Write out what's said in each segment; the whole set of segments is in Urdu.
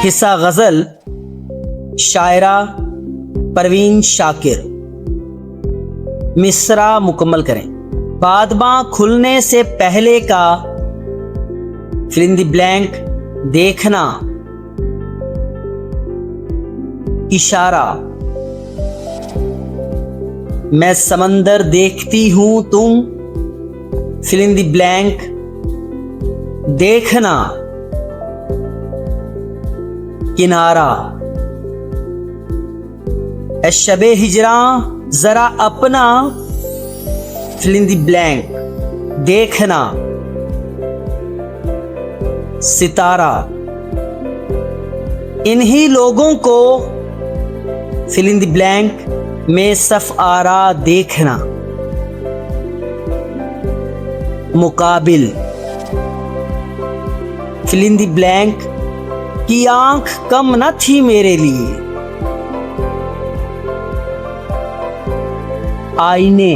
حصہ غزل شاعرہ پروین شاکر. مصرع مکمل کریں. بادباں کھلنے سے پہلے کا فل ان دی بلینک دیکھنا اشارہ. میں سمندر دیکھتی ہوں تم فل ان دی بلینک دیکھنا کنارہ. اے شب ہجراں ذرا اپنا فل ان دی بلینک دیکھنا ستارہ. انہی لوگوں کو فل ان دی بلینک میں صف آرا دیکھنا مقابل. فل ان دی بلینک کی آنکھ کم نہ تھی میرے لیے آئینے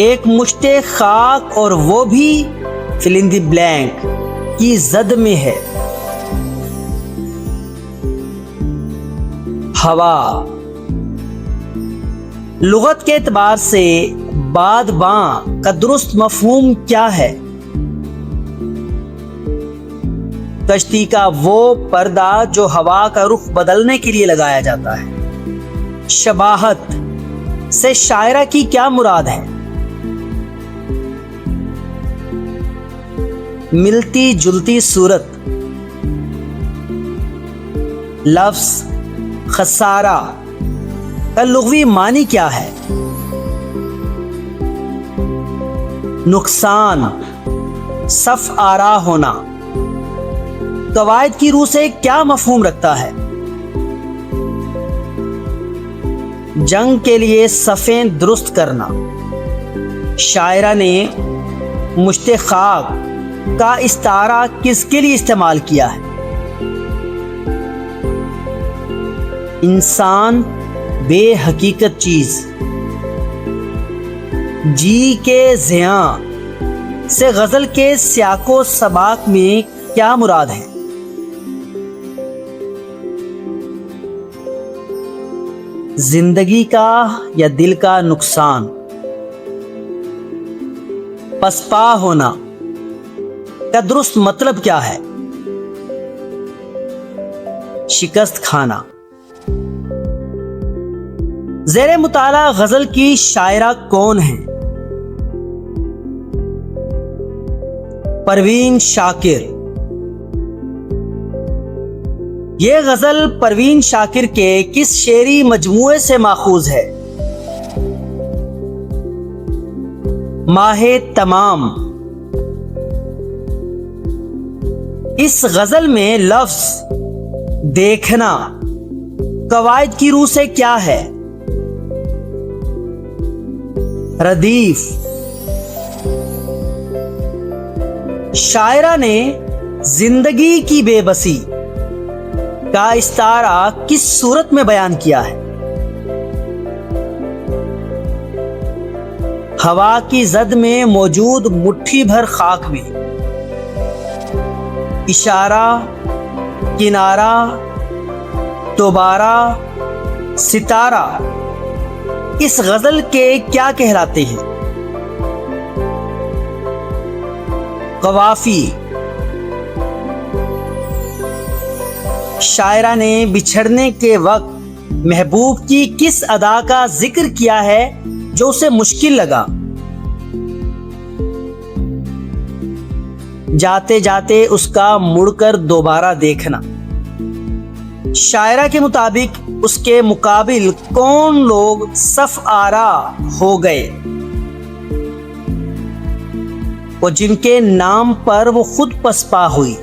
ایک مشت خاک اور وہ بھی فل ان دی بلینک کی زد میں ہے. ہوا. لغت کے اعتبار سے بادباں کا درست مفہوم کیا ہے؟ کشتی کا وہ پردہ جو ہوا کا رخ بدلنے کے لیے لگایا جاتا ہے. شباہت سے شاعرہ کی کیا مراد ہے؟ ملتی جلتی صورت. لفظ خسارہ کا لغوی معنی کیا ہے؟ نقصان. صف آرا ہونا قواعد کی روح سے کیا مفہوم رکھتا ہے؟ جنگ کے لیے صفیں درست کرنا. شاعرہ نے مشت خاک کا استعارہ کس کے لیے استعمال کیا ہے؟ انسان بے حقیقت چیز. جی کے زیاں سے غزل کے سیاق و سباق میں کیا مراد ہے؟ زندگی کا یا دل کا نقصان. پسپا ہونا کا درست مطلب کیا ہے؟ شکست کھانا. زیر مطالعہ غزل کی شاعرہ کون ہیں؟ پروین شاکر. یہ غزل پروین شاکر کے کس شعری مجموعے سے ماخوذ ہے؟ ماہ تمام. اس غزل میں لفظ دیکھنا قواعد کی روح سے کیا ہے؟ ردیف. شاعرہ نے زندگی کی بے بسی کا استعارہ کس صورت میں بیان کیا ہے؟ ہوا کی زد میں موجود مٹھی بھر خاک میں. اشارہ کنارہ دوبارہ ستارہ اس غزل کے کیا کہلاتے ہیں؟ قوافی. شاعرہ نے بچھڑنے کے وقت محبوب کی کس ادا کا ذکر کیا ہے جو اسے مشکل لگا؟ جاتے جاتے اس کا مڑ کر دوبارہ دیکھنا. شاعرہ کے مطابق اس کے مقابل کون لوگ صف آرا ہو گئے اور جن کے نام پر وہ خود پسپا ہوئی؟